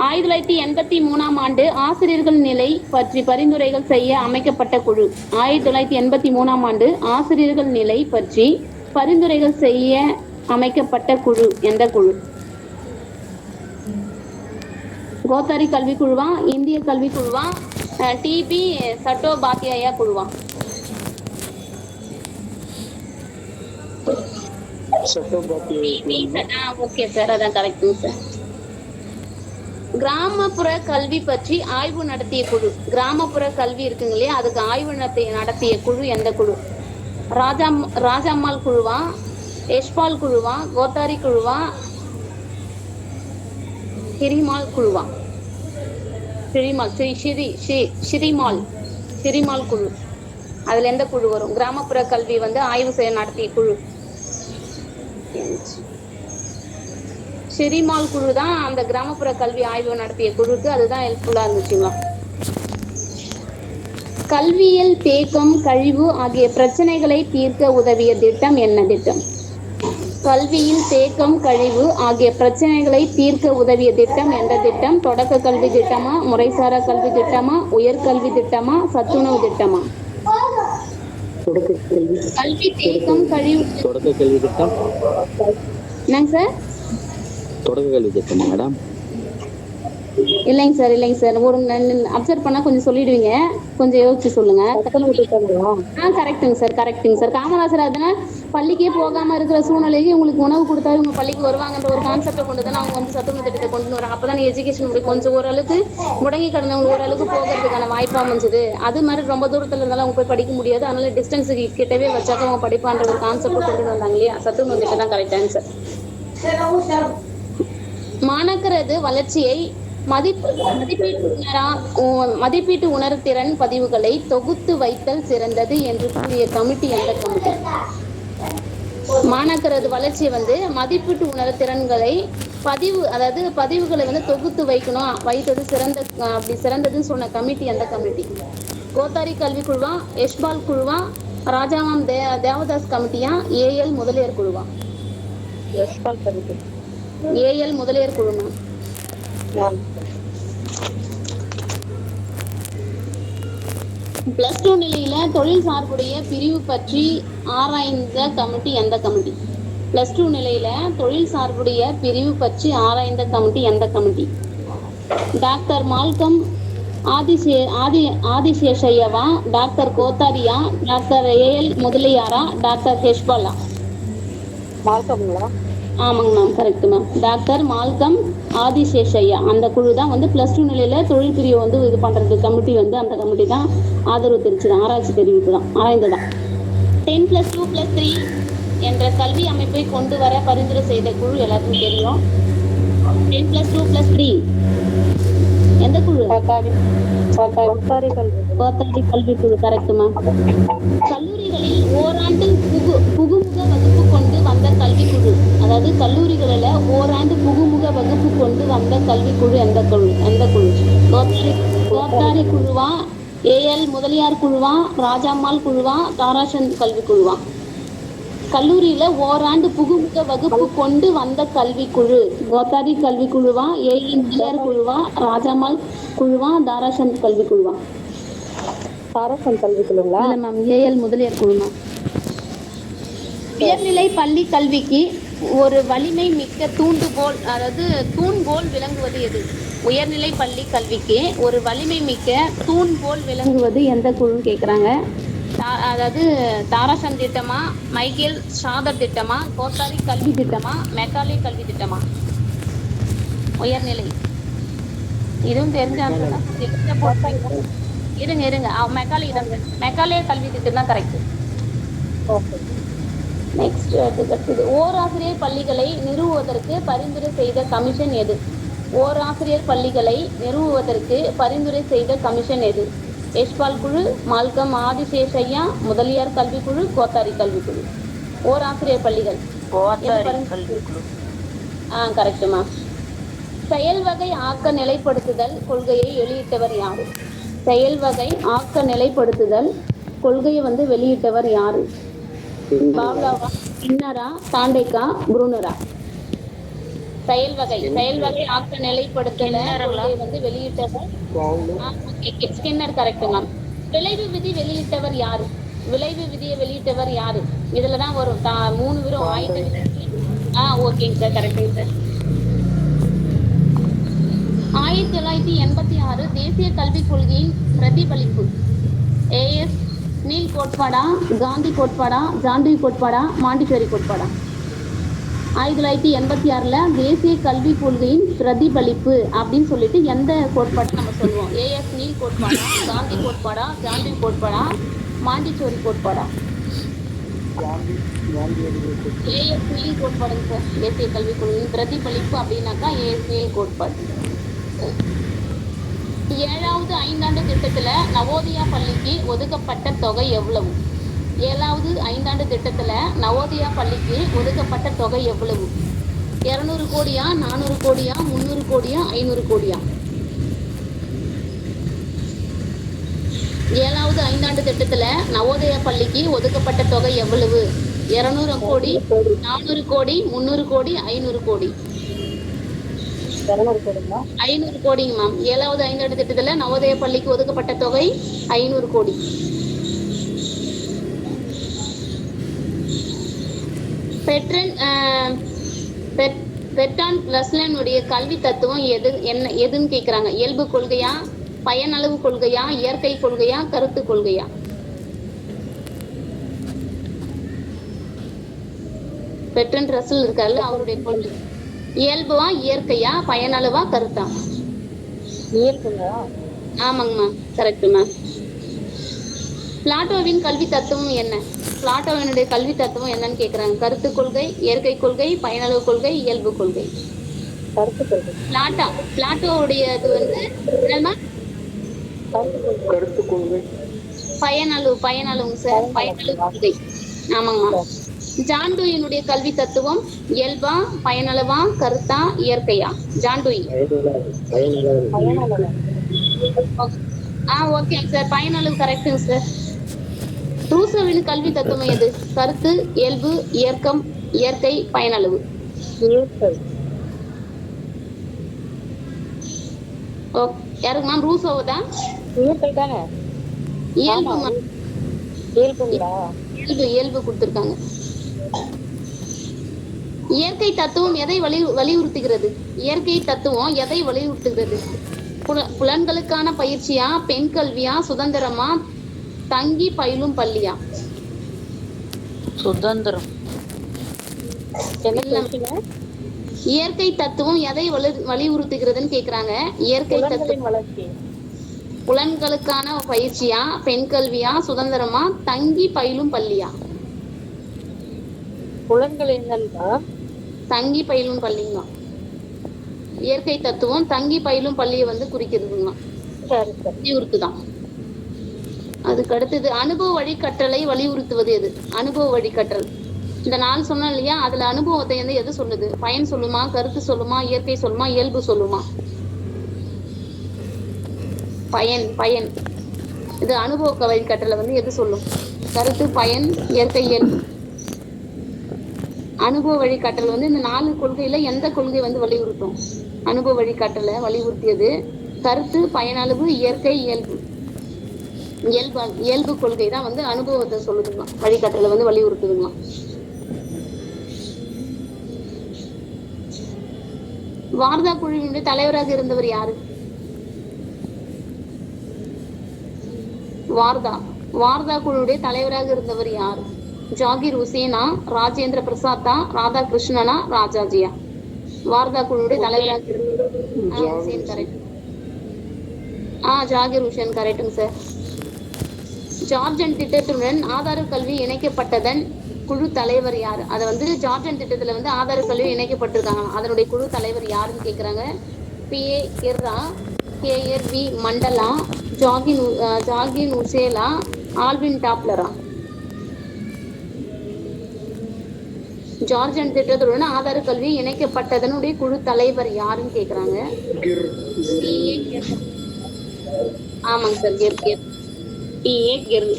1983ஆம் ஆண்டு ஆசிரியர்கள் நிலை பற்றி பரிந்துரைகள் செய்ய அமைக்கப்பட்ட குழு. 1983ஆம் ஆண்டு ஆசிரியர்கள் நிலை பற்றி பரிந்துரைகள் செய்ய அமைக்கப்பட்ட குழு எந்த குழு? கோத்தாரி கல்விக்குழுவா, இந்திய கல்விக்குழுவா, டிபி சட்டோபாத்யாயா குழுவா? ஓகே சார், அதான் கரெக்டுங்க சார். கிராமப்புற கல்வி பற்றி ஆய்வு நடத்திய குழு. கிராமப்புற கல்வி இருக்குங்க இல்லையா, அதுக்கு ஆய்வு நடத்திய குழு எந்த குழு? ராஜம்மாள் குழுவா, யஷ்பால் குழுவா, கோத்தாரி குழுவா, ஹிரிமால் குழுவா? ஷிரிமால் குழு. அதுல எந்த குழு வரும்? கிராமப்புற கல்வி வந்து ஆய்வு செய்ய நடத்திய குழு ஷிரிமால் குழு தான். அந்த கிராமப்புற கல்வி ஆய்வு நடத்திய குழுக்கு அதுதான் ஹெல்ப்ஃபுல்லா இருந்துச்சுங்களா? கல்வியில் தேக்கம், கழிவு ஆகிய பிரச்சனைகளை தீர்க்க உதவிய திட்டம் என்ன திட்டம்? கல்வியில் தேக்கம், கழிவு ஆகிய பிரச்சனைகளை தீர்க்க உதவிய திட்டம் எந்த திட்டம்? தொடக்க கல்வி திட்டமா, முறைசாரா கல்வி திட்டமா, உயர்கல்வி திட்டமா, சத்துணவு திட்டமா? கல்வி தேக்கம், கழிவு. தொடக்க கல்வி திட்டம். என்னங்க சார்? தொடக்க கல்வி திட்டமா மேடம்? இல்லைங்க சார் ஒரு அப்சர்வ் பண்ணா கொஞ்சம் சொல்லிடுவீங்க, கொஞ்சம் யோசிச்சு சொல்லுங்க. கரெக்டுங்க சார். காமராசர் அதனால பள்ளிக்கே போகாம இருக்கிற சூழ்நிலைக்கு உங்களுக்கு உணவு கொடுத்தா இவங்க பள்ளிக்கு வருவாங்கன்ற ஒரு கான்செப்டை கொண்டு தான் அவங்க வந்து சத்துணவு திட்டத்தை கொண்டு வராங்க. அப்பதான் எஜுகேஷன் கொஞ்சம் ஓரளவுக்கு முடங்கி கிடந்தவங்க ஓரளவுக்கு போகிறதுக்கான வாய்ப்பு அமைஞ்சது. அது மாதிரி ரொம்ப தூரத்துல இருந்தாலும் அவங்க போய் படிக்க முடியாது, அதனால டிஸ்டன்ஸ் கிட்டவே வச்சாக்க அவங்க படிப்பான்ற ஒரு கான்செப்டை கொண்டு வந்தாங்க இல்லையா, சத்துணவு திட்டம் தான் கரெக்ட் ஆன்சர். மாணாக்கரது வளர்ச்சியை மதிப்பீட்டு உணர்திறன் பதிவுகளை தொகுத்து வைத்தல் சிறந்தது என்று கூறிய கமிட்டி எந்த கமிட்டி? மாணாக்கரது வளர்ச்சியை வந்து மதிப்பீட்டு உணர்திறன்களை பதிவுகளை வந்து தொகுத்து வைத்தது சிறந்ததுன்னு சொன்ன கமிட்டி எந்த கமிட்டி? கோத்தாரி கல்வி குழுவா, யஷ்பால் குழுவா, ராஜாமாம் தேவதாஸ் கமிட்டியா, ஏஎல் முதலியார் குழுவா? ஏஎல் முதலியார் குழுமா? பிளஸ் 2 நிலையில தொழில் சார்புடைய பிரிவு பற்றி ஆராய்ந்த கமிட்டி எந்த கமிட்டி? பிளஸ் 2 நிலையில தொழில் சார்புடைய பிரிவு பற்றி ஆராய்ந்த கமிட்டி எந்த கமிட்டி? டாக்டர் மால்கம் ஆதிசேஷையவா, டாக்டர் கோத்தாரியா, டாக்டர் ஏஎல் முதலியாரா, டாக்டர் ஹெஷ்பாலா? மால்கம்ங்களா? ஆமாங்க ma'am, correct ma'am. Doctor Malcolm Adiseshiah அந்த குழு தான் வந்து பிளஸ் 2 நிலையில தொழில் பிரிவு வந்து இது பண்றது கமிட்டி வந்து அந்த கமிட்டி தான் ஆதரவு தெரிவிச்சுதான், ஆராய்ச்சி தெரிவிப்பு தான், ஆராய்ந்ததான். 10+2+3 என்ற கல்வி அமைப்பை கொண்டு வர பரிந்துரை செய்த குழு எல்லாருக்கும் தெரியும். 10+2+3 எந்த குழு? கோத்தாரி கல்வி குழு, கரெக்ட் மேம். கல்லூரிகளில் ஓராண்டு புகுமுக வகுப்பு கொண்டு வந்த கல்விக்குழு, அதாவது கல்லூரிகளில் ஓராண்டு புகுமுக வகுப்பு கொண்டு வந்த கல்விக்குழு எந்த குழு? கோத்தாரி குழுவா, ஏஎல் முதலியார் குழுவா, ராஜாம்மாள் குழுவா, தாராசந்த் கல்வி குழுவா? கல்லூரியில ஓராண்டு புகுமுக வகுப்பு கொண்டு வந்த கல்விக்குழு கோத்தாரி கல்வி குழுவா, ஏஎல் முதலியார் குழுவா, ராஜாம்மாள் குழுவா, தாராசந்த் கல்வி குழுவா? தாராசந்த் கல்வி குழுங்களா? இல்ல மேம், ஏஎல் முதலியார் குழுமா. உயர்நிலை பள்ளி கல்விக்கு ஒரு வலிமை மிக்க தூண்போல் விளங்குவது எது? உயர்நிலை பள்ளி கல்விக்கு ஒரு வலிமை மிக்க தூண்போல் விளங்குவது எந்த குழுன்னு கேட்குறாங்க. அதாவது தாராசந்த் திட்டமா, மைக்கேல் ஷாதர் திட்டமா, கோத்தாரி கல்வி திட்டமா, மெக்காலே கல்வி திட்டமா? உயர்நிலை இதுவும் தெரிஞ்ச இருங்க மெக்காலே கல்வி திட்டம் தான் கரெக்ட். நெக்ஸ்ட் அடுத்தது ஓராசிரியர் பள்ளிகளை நிறுவுவதற்கு பரிந்துரை செய்த கமிஷன் எது? ஓராசிரியர் பள்ளிகளை நிறுவுவதற்கு பரிந்துரை செய்த கமிஷன் எது? யஷ்பால் குழு, மால்கம் ஆதிசேஷையா, முதலியார் கல்வி குழு, கோத்தாரி கல்வி குழு? ஓராசிரியர் பள்ளிகள் கரெக்டுமா. செயல் வகை ஆக்க நிலைப்படுத்துதல் கொள்கையை வெளியிட்டவர் யாரு? செயல் வகை ஆக்க நிலைப்படுத்துதல் கொள்கையை வந்து வெளியிட்டவர் யாரு? பாவ்லாவா, ஸ்கின்னரா, தாண்டேக்கா, ப்ரூனரா? செயல் வகை ஆக்க நிலைப்படுத்தல வந்து வெளியிட்டவர் ஸ்கின்னர், கரெக்ட் மேம். விளைவு விதி வெளியிட்டவர் யாரு? விளைவு விதியை வெளியிட்டவர் யாரு? இதுலதான் வரும் 3 வரும். ஓகேங்க சார், கரெக்டுங்க சார். 1986 தேசிய கல்விக் கொள்கையின் பிரதிபலிப்பு ஏஎஸ் நீல் கோட்பாடா, காந்தி கோட்பாடா, ஜான்டுவி கோட்பாடா, மாண்டிசோரி கோட்பாடா? 1986 தேசிய கல்விக் கொள்கையின் பிரதிபலிப்பு அப்படின்னு சொல்லிட்டு எந்த கோட்பாட்டை நம்ம சொல்லுவோம்? ஏஎஸ் நீல் கோட்பாடா, காந்தி கோட்பாடா, ஜான்டுவி கோட்பாடா, மாண்டிசோரி கோட்பாடா? ஏஎஸ் நீல் கோட்பாடுங்க சார். தேசிய கல்விக் கொள்கையின் பிரதிபலிப்பு அப்படின்னாக்கா ஏஎஸ் நீல் கோட்பாடு. 7வது ஐந்தாண்டு திட்டத்துல நவோதயா பள்ளிக்கு ஒதுக்கப்பட்ட தொகை எவ்வளவு? 7வது ஐந்தாண்டு திட்டத்துல நவோதயா பள்ளிக்கு ஒதுக்கப்பட்ட தொகை எவ்வளவு? 200 கோடியா, 400 கோடியா, 300 கோடியா, 500 கோடியா? 7வது ஐந்தாண்டு திட்டத்துல நவோதயா பள்ளிக்கு ஒதுக்கப்பட்ட தொகை எவ்வளவு? 200 கோடி, 400 கோடி, 300 கோடி, 500 கோடி? 500 கோடிங்க மேம். 7வது ஐந்தாண்டு திட்டத்துல நவோதயா பள்ளிக்கு ஒதுக்கப்பட்ட தொகை 500 கோடி. பெர்ட்ராண்ட் ரஸ்லனுடைய கல்வி தத்துவம் எதுன்னு கேக்குறாங்க. இயல்பு கொள்கையா, பயனளவு கொள்கையா, இயற்கை கொள்கையா, கருத்து கொள்கையா? பெர்ட்ராண்ட் ரஸ்ஸல் இருக்காருல்ல, அவருடைய கொள்கை இயல்புவா, இயற்கையா, பயனளவா, கருத்தா? இயற்கையா? ஆமாங்கம்மா, கரெக்டுமா. பிளாட்டோவின் கல்வி தத்துவம் என்ன? பிளாட்டோவினுடைய கல்வி தத்துவம் என்னன்னு கேக்குறாங்க. கருத்து கொள்கை, இயற்கை கொள்கை, பயனளவு கொள்கை, இயல்பு கொள்கை. கருத்து கொள்கை. பிளாட்டோவுடைய இது வந்து என்னம்மா? கருத்து கொள்கை. பயனளவுங்க சார், பயனளவு கொள்கை. ஆமாங்கம்மா. ஜான் டூயினுடைய கல்வி தத்துவம் இயல்பா, பயனளவா, கருத்தா, இயற்கையா? John Dewey. ஓகே சார், பயனளவு கரெக்டுங்க சார். ரூசோவின் கல்வி தத்துவம் எது? கருத்து, இயல்பு, இயற்கம், இயற்கை, பயனளவு? யாருக்கு மேம்? ரூசோவதா? இயல்பு கொடுத்திருக்காங்க. இயற்கை தத்துவம் எதை வலியுறுத்துகிறது? இயற்கை தத்துவம் எதை வலியுறுத்துகிறது? புலன்களுக்கான பயிற்சியா, பெண் கல்வியா, சுதந்திரமா, தங்கி பயிலும் பள்ளியா? சுதந்திரம். இயற்கை தத்துவம் எதை வலியுறுத்துகிறதுன்னு கேக்குறாங்க. இயற்கை தத்துவம் புலன்களுக்கான பயிற்சியா, பெண் கல்வியா, சுதந்திரமா, தங்கி பயிலும் பள்ளியா? புலன்கள் தங்கி பயிலும் பள்ளிங்களா? இயற்கை தத்துவம் தங்கி பயிலும் பள்ளியை வந்து குறிக்கிறதுங்களா? வலியுறுத்துதான். அதுக்கு அடுத்தது அனுபவ வழிகற்றலை வலியுறுத்துவது எது? அனுபவ வழிகற்றல். இந்த நாள் சொன்னோம் இல்லையா, அதுல அனுபவத்தை வந்து எது சொல்லுது? பயன் சொல்லுமா, கருத்து சொல்லுமா, இயற்கை சொல்லுமா, இயல்பு சொல்லுமா? பயன். இது அனுபவ வழிகற்றலை வந்து எது சொல்லும்? கருத்து, பயன், இயற்கை, இயல்பு. அனுபவ வழிகாட்டல் வந்து இந்த 4 கொள்கையில எந்த கொள்கை வந்து வலியுறுத்தும்? அனுபவ வழிகாட்டலை வலியுறுத்தியது கருத்து, பயனளவு, இயற்கை, இயல்பு. இயல்பு கொள்கை தான் வந்து அனுபவத்தை சொல்லுதுங்களாம், வழிகாட்டலை வந்து வலியுறுத்துதுங்களாம். வார்தா குழுவினுடைய தலைவராக இருந்தவர் யாரு? வார்தா குழுவுடைய தலைவராக இருந்தவர் யாரு? ஜாகிர் ஹுசேனா, ராஜேந்திர பிரசாத்தா, ராதாகிருஷ்ணனா, ராஜாஜியா? வார்தா குழுவுடைய தலைவராக ஜாகிர் ஹுசேன் கரெக்டுங்க சார். ஜார்ஜன் திட்டத்துடன் ஆதார கல்வி இணைக்கப்பட்டதன் குழு தலைவர் யாரு? அதை வந்து ஜார்ஜன் திட்டத்துல வந்து ஆதார கல்வி இணைக்கப்பட்டிருக்காங்க, அதனுடைய குழு தலைவர் யாருன்னு கேக்குறாங்க. PA கிர்ரா, KRV மண்டலா, ஜாகின் உசேலா, ஆல்வின் டாப்லரா? ஜார்ஜன் திட்டத்துடன் ஆதார கல்வி இணைக்கப்பட்டதனுடைய குழு தலைவர் யாருன்னு கேக்குறாங்க. ஆமாங்க சார், PA கிர்.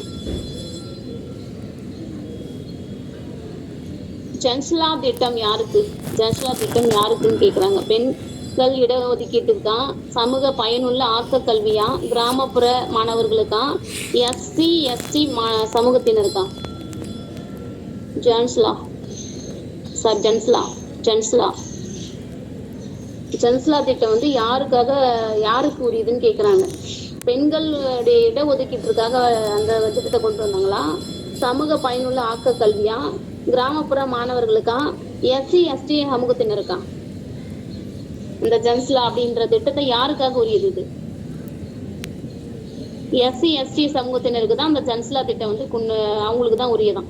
ஜன்ஸ்லா திட்டம் யாருக்குன்னு கேக்குறாங்க. பெண்கள் இடஒதுக்கீட்டுக்கா, சமூக பயனுள்ள ஆக்க கல்வியா, கிராமப்புற மாணவர்களுக்கா, SC ST சமூகத்தினருக்கா? ஜன்ஸ்லா திட்டம் வந்து யாருக்கு உரியதுன்னு கேக்குறாங்க. பெண்களுடைய இடஒதுக்கீட்டிற்காக அந்த திட்டத்தை கொண்டு வந்தாங்களா, சமூக பயனுள்ள ஆக்க கல்வியா, கிராமப்புற மாணவர்களுக்கா, SC ST சமூகத்தினருக்கா? இந்த ஜன்ஸ்லா அப்படின்ற திட்டத்தை யாருக்காக உரியது? SC ST சமூகத்தினருக்கு தான் அந்த ஜன்ஸ்லா திட்டம் வந்து அவங்களுக்கு தான் உரியதான்.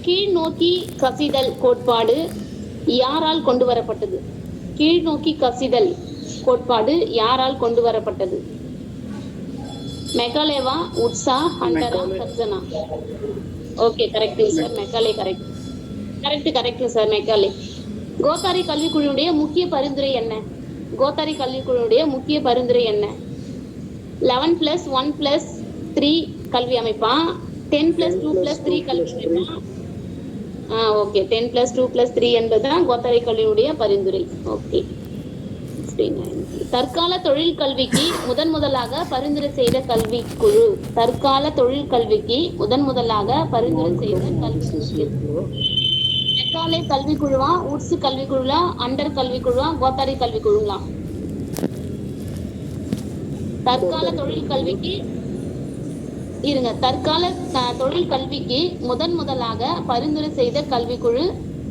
கீழ் நோக்கி கசிதல் கோட்பாடு யாரால் கொண்டு வரப்பட்டது? கீழ் நோக்கி கசிதல் கோட்பாடு யாரால் கொண்டு வரப்பட்டது? மெக்காலேவா, உட்ஸா, ஹண்டரா, கர்சனா? ஓகே, correct sir, Macaulay correct sir, Macaulay. Kothari கல்விக்குழுவுடைய முக்கிய பரிந்துரை என்ன? 11+1+3 கல்வி அமைப்பா, 10+2+3 கல்வி அமைப்பா? ஓகே, 10+2+3 என்பதுதான் கோத்தாரி கல்வியுடைய பரிந்துரை. ஓகே. தற்கால தொழில் கல்விக்கு முதலாக பரிந்துரை செய்த கல்விக்குழு. தற்கால தொழில் கல்விக்கு முதலாக பரிந்துரை செய்த கல்விக்குழு. மெக்காலே கல்விக்குழுவா, உட்ஸ் கல்விக்குழுவா, அண்டர் கல்விக்குழுவா, கோத்தாரி கல்விக்குழுங்களா? தற்கால தொழில் கல்விக்கு இருங்க. தற்கால தொழில் கல்விக்கு முதலாக பரிந்துரை செய்த கல்விக்குழு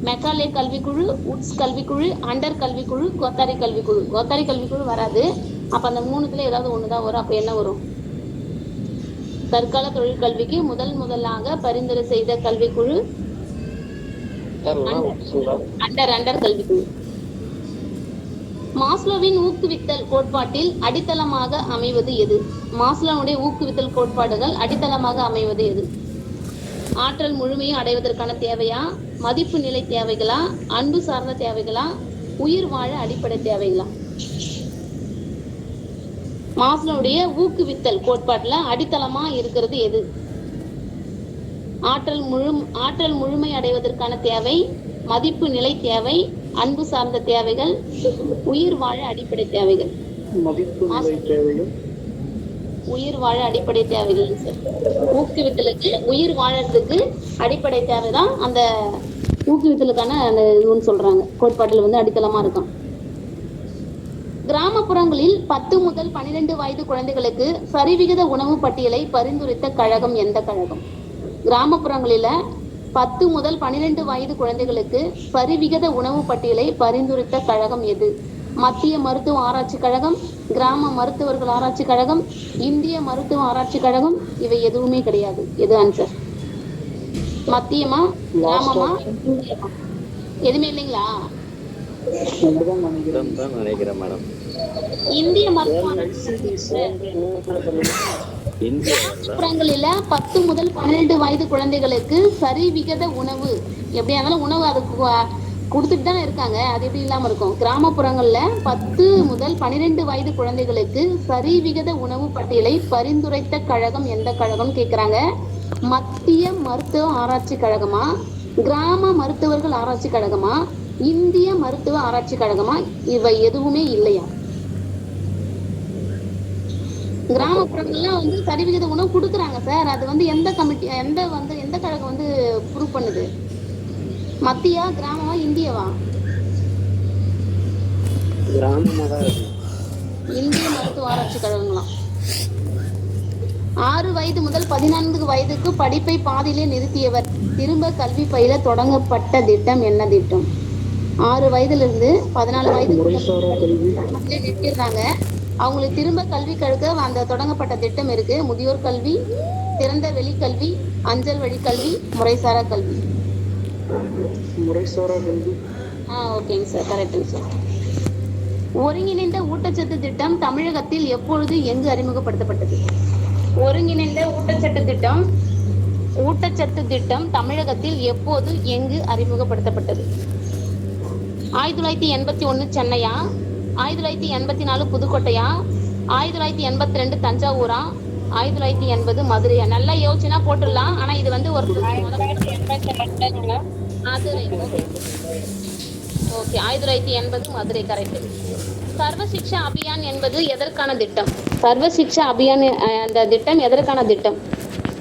மெக்காலே கல்விக்குழு, உட்ஸ் கல்விக்குழு, அண்டர் கல்விக்குழு, கோத்தாரி கல்விக்குழு. கோத்தாரி கல்விக்குழு வராது. அப்ப அந்த மூணுத்துல ஏதாவது ஒண்ணுதான் வரும். அப்ப என்ன வரும்? தற்கால தொழில் கல்விக்கு முதலாக பரிந்துரை செய்த கல்விக்குழு அண்டர் கல்விக்குழு. மாஸ்லோவின் ஊக்குவித்தல் கோட்பாட்டில் அடித்தளமாக அமைவது எது? மாஸ்லோவுடைய ஊக்குவித்தல் கோட்பாடுகள் அடித்தளமாக அமைவது எது? ஆற்றல் முழுமையை அடைவதற்கான தேவையா, மதிப்பு நிலை தேவைகளா, அன்பு சார்ந்த தேவைகளா, உயிர் வாழ அடிப்படை தேவைகளா? மாஸ்லோவுடைய ஊக்குவித்தல் கோட்பாட்டுல அடித்தளமா இருக்கிறது எது? ஆற்றல் முழுமை அடைவதற்கான தேவை, மதிப்பு நிலை தேவை, அன்பு சார்ந்த தேவைகள், உயிர் வாழ அடிப்படை தேவைகள். மதிப்பு நிலை தேவைகள், உயிர் வாழ அடிப்படை தேவைகள். ஊக்குவித்தலுக்கு உயிர் வாழறதுக்கு அடிப்படை தேவைதான் அந்த ஊக்குவித்தலுக்கான அந்த இதுன்னு சொல்றாங்க. கோட்பாட்டுல வந்து அடித்தளமா இருக்கும். கிராமப்புறங்களில் 10 முதல் 12 வயது குழந்தைகளுக்கு சரிவிகித உணவு பட்டியலை பரிந்துரைத்த கழகம் எந்த கழகம்? கிராமப்புறங்களில 10 முதல் 12 வயது குழந்தைகளுக்கு சரிவிகித உணவு பட்டியலை பரிந்துரைத்த கழகம் எது? மத்திய மருத்துவ ஆராய்ச்சி கழகம், கிராம மருத்துவர்கள் ஆராய்ச்சி கழகம், இந்திய மருத்துவ ஆராய்ச்சி கழகம். இவை எதுவுமே கிடையாது. எது ஆன்சர்? மத்தியமா, கிராமமா, இந்தியமா? எதுவுமே இல்லைங்களா? நினைக்கிறேன் மேடம். இந்திய மருத்துவ கிராமப்புறங்களில 10 முதல் 12 வயது குழந்தைகளுக்கு சரிவிகித உணவு, எப்படியா இருந்தாலும் உணவு அதுக்கு கொடுத்துட்டு தானே இருக்காங்க. அது எப்படி இல்லாம இருக்கும்? கிராமப்புறங்கள்ல 10 முதல் 12 வயது குழந்தைகளுக்கு சரிவிகித உணவு பட்டியலை பரிந்துரைத்த கழகம் எந்த கழகம் கேக்குறாங்க. மத்திய மருத்துவ ஆராய்ச்சி கழகமா, கிராம மருத்துவர்கள் ஆராய்ச்சி கழகமா, இந்திய மருத்துவ ஆராய்ச்சி கழகமா? இவை எதுவுமே இல்லையா? கிராமப்புறங்கள்லாம் வந்து சரிவிகித உணவு கொடுக்குறாங்க சார். அது வந்து எந்த கமிட்டி, எந்த கழகம் வந்து ப்ரூவ் பண்ணுது? மத்தியா, கிராமமா, இந்தியவா? இந்திய மருத்துவ ஆராய்ச்சி கழகங்களாம். 6 வயது முதல் 14 வயதுக்கு படிப்பை பாதியிலே நிறுத்தியவர் திரும்ப கல்வி பயில தொடங்கப்பட்ட திட்டம் என்ன திட்டம்? 6 வயதுல இருந்து 14 வயதுக்கு நிறுத்திடுறாங்க. அவங்களுக்கு திரும்ப கல்வி கழுக்க அந்த தொடங்கப்பட்ட திட்டம் இருக்கு. முதியோர் கல்வி, திறந்த வெளி கல்வி, அஞ்சல் வழி கல்வி, முறைசாரா கல்வி. முறைசாரா கல்வி. ஓகேங்க சார், கரெக்டுங்க சார். ஒருங்கிணைந்த ஊட்டச்சத்து திட்டம் தமிழகத்தில் எப்பொழுது எங்கு அறிமுகப்படுத்தப்பட்டது? ஒருங்கிணைந்த ஊட்டச்சத்து திட்டம் தமிழகத்தில் எப்போது எங்கு அறிமுகப்படுத்தப்பட்டது? 1981 சென்னையா, 1984 புதுக்கோட்டையா, 1982 தஞ்சாவூரா, 1980 மதுரையா? நல்லா யோசிச்சுனா போட்டுடலாம். ஆனா இது வந்து ஒரு ஓகே, 1980 மதுரை கரெக்ட். சர்வ சிக்ஷா அபியான் என்பது எதற்கான திட்டம்? சர்வ சிக்ஷா அபியான் அந்த திட்டம் எதற்கான திட்டம்?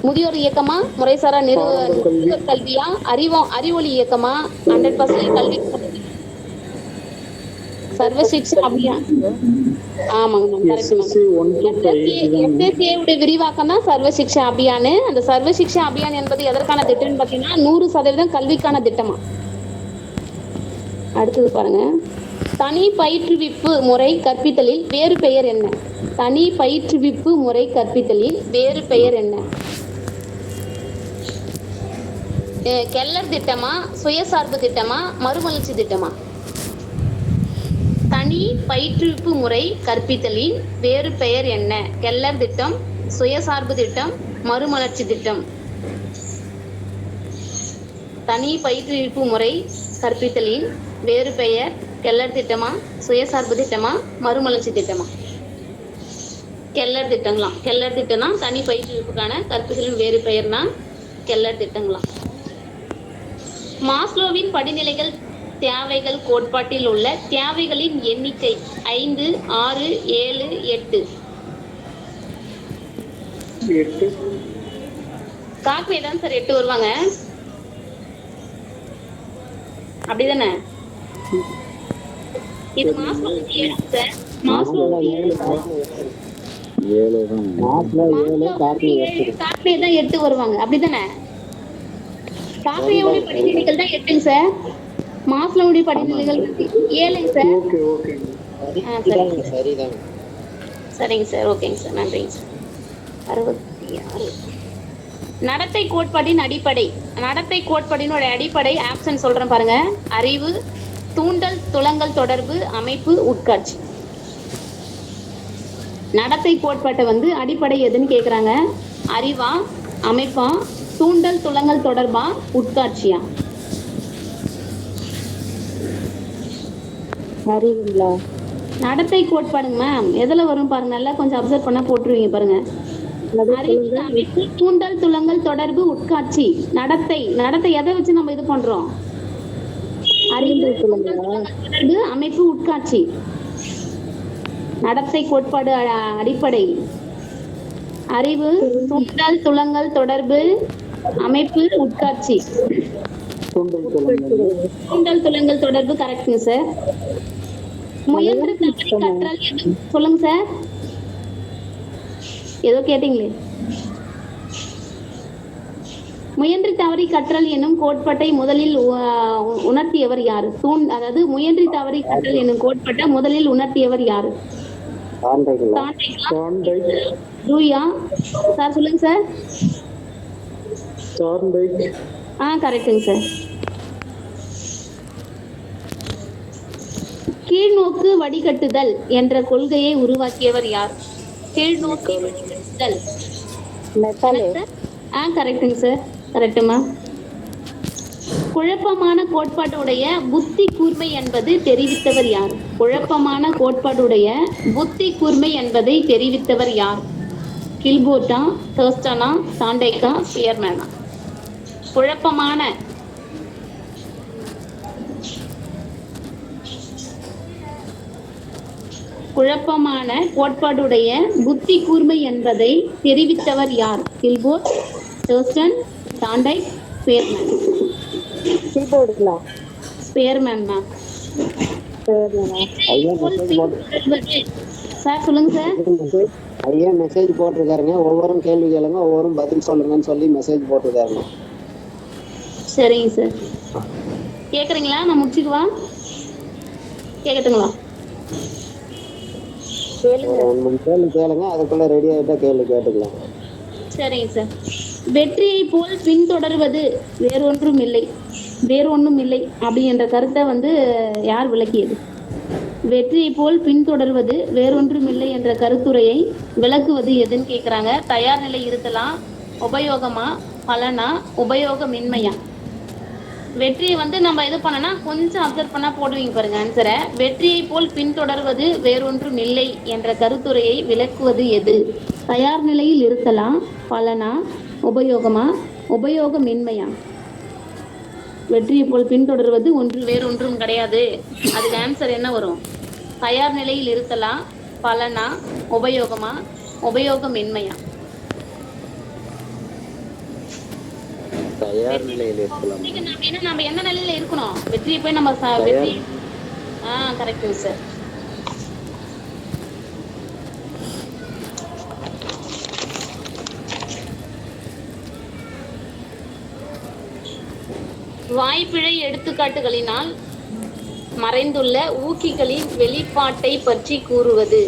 முதியோர் இயக்கமா, முறைசாரா நிறுவ கல்வியா, அறிவொளி இயக்கமா, 100% கல்வி? சர்வ சிக்ஷா அபியான். ஆமாங்க மேம், கரெக்ட் மேம். SSA விரிவாக்கம் தான் சர்வ சிக்ஷா அபியான். அந்த சர்வ சிக்ஷா அபியான் என்பது எதற்கான திட்டம்னு பாத்தீங்கன்னா 100% கல்விக்கான திட்டமா. அடுத்தது பாருங்க. தனி பயிற்றுவிப்பு முறை கற்பித்தலில் வேறு பெயர் என்ன? தனி பயிற்றுவிப்பு முறை கற்பித்தலில் வேறு பெயர் என்ன? கெல்லர் திட்டமா, சுயசார்பு திட்டமா, மறுமலர்ச்சி திட்டமா? தனி பயிற்றுவிப்பு முறை கற்பித்தலின் வேறு பெயர் என்ன? கெல்லர் திட்டம், சுயசார்பு திட்டம், மறுமலர்ச்சி திட்டம். தனி பயிற்றுவிப்பு முறை கற்பித்தலின் வேறு பெயர் கெல்லர் திட்டமா, சுயசார்பு திட்டமா, மறுமலர்ச்சி திட்டமா? கெல்லர் திட்டங்களாம். கெல்லர் திட்டம் தான் தனி பயிற்றுவிப்புக்கான கற்பித்தலின் வேறு பெயர்னா கெல்லர் திட்டங்களாம். மாஸ்லோவின் படிநிலைகள் தேவைகள் கோட்பாட்டில் உள்ள தேவைகளின் எண்ணிக்கை 5, 6, 7, 8. காக்மே தான் சார் 8 வருவாங்க. அப்படிதானே? இது மாஸ்லோ சார். மாஸ்லோ கார்ட்லயே தான் 8 வருவாங்க. அப்படிதானே? கார்ட்லயோட படிநிலைகள் தான் 8ங்க சார். மாஸ்லோவுடைய படிநிலைகள் 7ங்க சார். Okay okay. சரிதான். சரிங்க சார். ஓகேங்க சார். நன்றிங்க சார். 66. நடத்தை கோட்பாட்டின் அடிப்படை. நடத்தை கோட்பாட்டினோட அடிப்படை ஆப்ஷன் சொல்றேன் பாருங்க. அறிவு, தூண்டல், துலங்கல் தொடர்பு, அமைப்பு, உட்காட்சி. நடத்தை கோட்பாட்டை வந்து அடிப்படை எதுன்னு கேக்குறாங்க. அறிவா, அமைப்பா, தூண்டல், துலங்கல் தொடர்பா, உட்காட்சியா? அறிவுங்களா? நடத்தை கோட்பாடுங்க மேம். எதுல வரும் பாருங்க. நல்லா கொஞ்சம் அப்சர்வ் பண்ணா போட்டுருவீங்க பாருங்க. அறிவு, அமைப்பு, தூண்டல், துலங்கல் தொடர்பு, உட்காட்சி. நடத்தை நடத்தை எதை வச்சு நம்ம இது பண்றோம்? அறிவு, தூண்டல், துலங்கல் தொடர்பு, அமைப்பு, உட்காட்சி. நடத்தை கோட்பாடு அடிப்படை அறிவு, தூண்டல், துலங்கல் தொடர்பு, அமைப்பு, உட்காட்சி. தூண்டல், துலங்கல் தொடர்பு கரெக்டுங்க சார். முயன்று தவறி கற்றல் எனும் சொல்லுங்க சார். ஏதோ கேட்டீங்களே. முயன்று தவறி கற்றல் என்னும் கோட்பாட்டை முதலில் உணர்த்தியவர் யாரு? அதாவது முயன்று தவறி கற்றல் என்னும் கோட்பாட்டை முதலில் உணர்த்தியவர் யாரு? ரூயா சார். சொல்லுங்க சார். கரெக்டுங்க சார். கீழ்நோக்கு வடிகட்டுதல் என்ற கொள்கையை உருவாக்கியவர் யார்? கீழ்நோக்கி வடிகட்டுதல். கரெக்டுங்க சார். கரெக்டுமா? குழப்பமான கோட்பாடுடைய புத்தி கூர்மை என்பது தெரிவித்தவர் யார்? குழப்பமான கோட்பாடுடைய புத்தி கூர்மை என்பதை தெரிவித்தவர் யார்? கில்போர்ட்டா, தர்ஸ்டனா, தாண்டேக்கா, ஸ்பியர்மேனா? குழப்பமான குழப்பமான கோட்பாடுடைய புத்தி கூர்மை என்பதை தெரிவித்தவர் யார்? Guilford, Thurstone, Thorndike, Spearman? Spearman ma'am. Sir சொல்லுங்க சார். ஐயா மெசேஜ் போட்டிருக்காருங்க. ஒவ்வொரு கேள்வி கேளுங்க, ஒவ்வொரு பதில் சொல்லுங்கன்னு சொல்லி மெசேஜ் போட்டிருக்காருங்க. சரிங்க சார். கேக்குறீங்களா? நான் முடிச்சுக்குவா? கேட்கட்டுங்களா? கேள்வி கேளுங்க, அதுக்குள்ள ரெடி ஆயிட்டா கேள்வி கேட்டுக்கலாம். சரிங்க சார். வெற்றியை போல் பின்தொடர்வது வேறொன்றும் இல்லை அப்படி என்ற கருத்தை வந்து யார் விளக்கியது? வெற்றியை போல் பின்தொடர்வது வேறொன்றும் இல்லை என்ற கருத்துரையை விளக்குவது எதுன்னு கேக்குறாங்க. தயார் நிலை இருத்தலாம், உபயோகமா, பலனா, உபயோகமின்மையா? வெற்றியை வந்து நம்ம இது பண்ணனா கொஞ்சம் அப்சர்வ் பண்ணா போடுவீங்க பாருங்க ஆன்சரை. வெற்றியை போல் பின்தொடர்வது வேறொன்றும் இல்லை என்ற கருத்துரையை விளக்குவது எது? தயார் நிலையில் இருக்கலாம், பலனா, உபயோகமா, உபயோகமின்மையா? வெற்றியை போல் பின்தொடர்வது வேறொன்றும் கிடையாது. அதுக்கு ஆன்சர் என்ன வரும்? தயார் நிலையில் இருக்கலாம், பலனா, உபயோகமா, உபயோகமின்மையா? தயார் நிலையில் இருக்கலாம். நம்ம என்ன நிலையில இருக்கணும்? வெற்றியை போய் நம்ம வெற்றி. கரெக்டுங்க சார். வாய்ப்பிழை எடுத்துக்காட்டுகளினால் மறைந்துள்ள ஊக்கிகளின் வெளிப்பாட்டை பற்றி கூறுவது.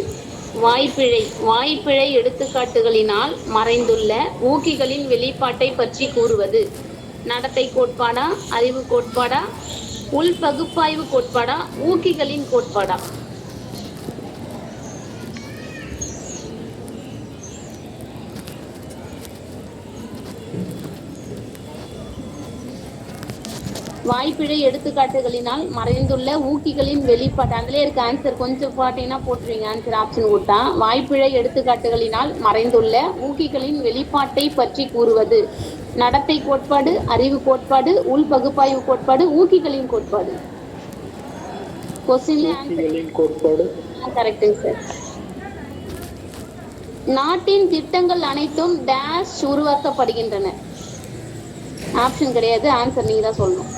வாய்ப்பிழை எடுத்துக்காட்டுகளினால் மறைந்துள்ள ஊக்கிகளின் வெளிப்பாட்டை பற்றி கூறுவது. நடத்தை கோட்பாடா, அறிவு கோட்பாடா, உள் பகுப்பாய்வு கோட்பாடா, ஊக்கிகளின் கோட்பாடா? வாய்ப்பிழை எடுத்துக்காட்டுகளினால் மறைந்துள்ள ஊக்கிகளின் வெளிப்பாடு. அதுல இருக்க ஆன்சர் கொஞ்சம் பாத்தீங்கன்னா போட்டுருவீங்க ஆன்சர் ஆப்ஷன் விட்டா. வாய்ப்பிழை எடுத்துக்காட்டுகளினால் மறைந்துள்ள ஊக்கிகளின் வெளிப்பாட்டை பற்றி கூறுவது. நடத்தை கோட்பாடு, அறிவு கோட்பாடு, உள் பகுப்பாய்வு கோட்பாடு, ஊக்கிகளின் கோட்பாடு. கொஸ்டின்ல ஆன்சர் கரெக்டுங்க சார். நாட்டின் திட்டங்கள் அனைத்தும் டேஷ் உருவாக்கப்படுகின்றன. ஆப்ஷன் கிடையாது, ஆன்சர் நீங்க தான் சொல்லணும்.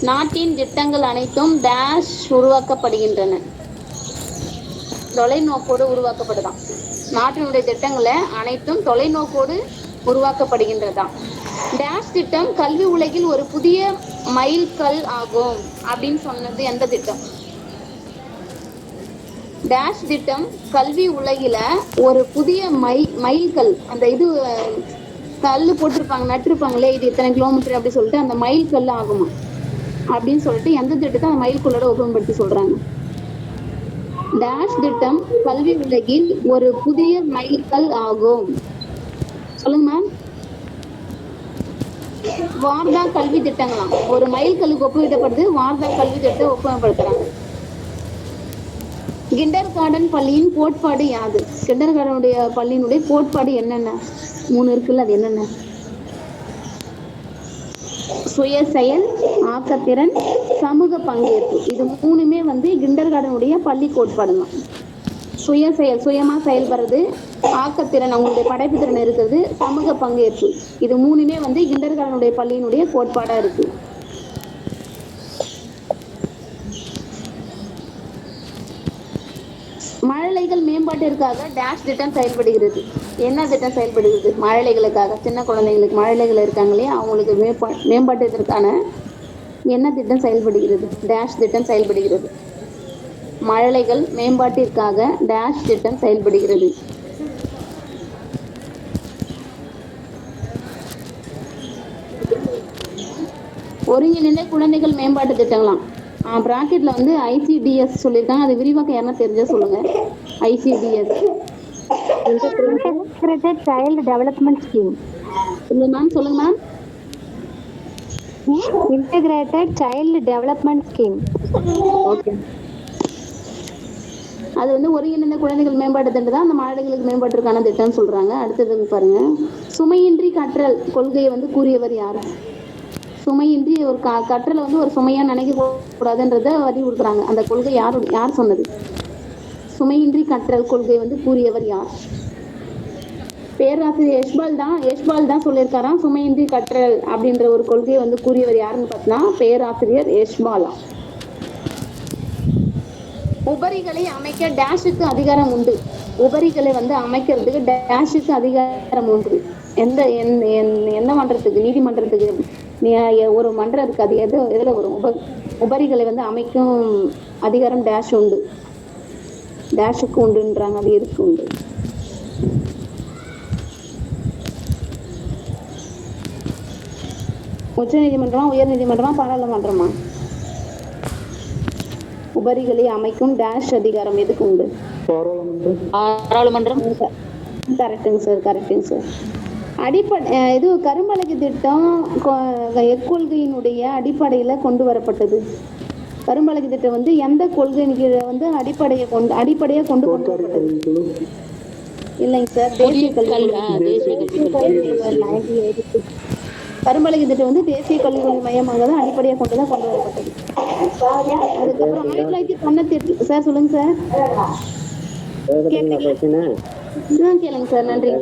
நாட்டின் திட்டங்கள் அனைத்தும் டேஷ் உருவாக்கப்படுகின்றன. தொலைநோக்கோடு உருவாக்கப்படுதான். நாட்டினுடைய திட்டங்களை அனைத்தும் தொலைநோக்கோடு உருவாக்கப்படுகின்றதாம். டேஷ் திட்டம் கல்வி உலகில் ஒரு புதிய மைல்கல் ஆகும் அப்படின்னு சொன்னது எந்த திட்டம்? டேஷ் திட்டம் கல்வி உலகில ஒரு புதிய மைல்கல், அந்த இது கல்லு போட்டிருப்பாங்க, நட்டிருப்பாங்களே, இது இத்தனை கிலோமீட்டர் அப்படி சொல்லிட்டு அந்த மைல் கல் ஆகுமா அப்படின்னு சொல்லிட்டு எந்த திட்டத்தை அந்த மைல்கல்லோட ஒப்பந்தப்படுத்தி சொல்றாங்க? டேஷ் திட்டம் கல்வி உலகில் ஒரு புதிய மைல்கல் ஆகும். சொல்லுங்க மேம். வார்தா கல்வி திட்டங்களாம். ஒரு மைல்கல்லுக்கு ஒப்புவிடப்படுது, வார்தா கல்வி திட்டத்தை ஒப்புமைப்படுத்துறாங்க. கிண்டர் கார்டன் பள்ளியின் கோட்பாடு யாது? கிண்டர் கார்டனுடைய பள்ளியினுடைய கோட்பாடு என்னென்ன? 3 இருக்குல்ல, அது என்னென்ன? சுய செயல், ஆக்கத்திறன், சமூக பங்கேற்பு. இது 3மே கிண்டர் கார்டனுடைய பள்ளி கோட்பாடு தான். சுய செயல், சுயமா செயல்படுறது, ஆக்கத்திறன், அவங்களுடைய படைப்பு திறன் இருக்கிறது, சமூக பங்கேற்பு. இது 3மே கிண்டர் கார்டனுடைய பள்ளியினுடைய கோட்பாடா இருக்கு. மழலைகள் மேம்பாட்டிற்காக டேஷ் திட்டம் செயல்படுகிறது. என்ன திட்டம் செயல்படுகிறது? மழலைகளுக்காக, சின்ன குழந்தைங்களுக்கு, மழலைகள் இருக்காங்க இல்லையா, அவங்களுக்கு மேம்பாட்டிற்கான என்ன திட்டம் செயல்படுகிறது? டேஷ் திட்டம் செயல்படுகிறது. மழலைகள் மேம்பாட்டிற்காக டேஷ் திட்டம் செயல்படுகிறது. ஒருங்கிணைந்த குழந்தைகள் மேம்பாட்டு திட்டங்களாம். பிராக்கெட்ல ஐசிடிஎஸ் சொல்லியிருக்காங்க. அது விரிவாக்கம் யாருன்னா தெரிஞ்சா சொல்லுங்க. ICDS, integrated child development scheme. சொல்லுங்க மேம், சொல்லுங்க ma'am. Integrated child development scheme. Okay. அது ஒருங்கிணைந்த குழந்தைகள் மேம்பாட்டு திட்டம் தான் அந்த மாணவர்களுக்கு மேம்பாட்டிற்கான திட்டம்னு சொல்றாங்க. அடுத்தது பாருங்க, சுமையின்றி கற்றல் கொள்கையை கூறியவர் யாரு? சுமையின்றி ஒரு கற்றலை ஒரு சுமையா நினைக்க கூடாதுன்றத வலியுறுத்துறாங்க. அந்த கொள்கை யார் சொன்னது? சுமையின்றி கற்றல் கொள்கை கூறியவர் யார்? பேராசிரியர் யஷ்பால் தான் சொல்லியிருக்காராம். சுமையின்றி கற்றல் அப்படின்ற ஒரு கொள்கையை கூறியவர் யாருன்னு பார்த்தா பேராசிரியர் யஷ்பாலா. உபரிகளை அமைக்க டேஷுக்கு அதிகாரம் உண்டு. உபரிகளை அமைக்கிறதுக்கு டேஷுக்கு அதிகாரம் உண்டு. எந்த மன்றத்துக்கு? நீதிமன்றத்துக்கு. ஒரு மன்றம் இருக்கு, அது எதுல வரும்? உபரிகளை அமைக்கும் அதிகாரம் டேஷ் உண்டு, டேஷுக்கு உண்டுன்றாங்க. அது எதுக்கு உண்டு? உச்ச நீதிமன்றமா, உயர் நீதிமன்றமா, பாராளுமன்றமா? உபரிகளை அமைக்கும் டேஷ் அதிகாரம் எதுக்கு உண்டு? பாராளுமன்றம். கரெக்டுங்க சார், கரெக்டுங்க சார். இது கரும்பலகை திட்டம் எக்கொள்கையினுடைய அடிப்படையில கொண்டு வரப்பட்டது. கரும்பலகை திட்டம் எந்த கொள்கையின் கீழே அடிப்படையா கொண்டு வரப்பட்டது? இல்லைங்க சார், தேசிய கல்வி. கரும்பலகை திட்டம் தேசிய கல்வி மையமாக தான் அடிப்படையா கொண்டு வரப்பட்டது. அதுக்கப்புறம் 1998. சார் சொல்லுங்க சார். கேளுங்க சார். நன்றி.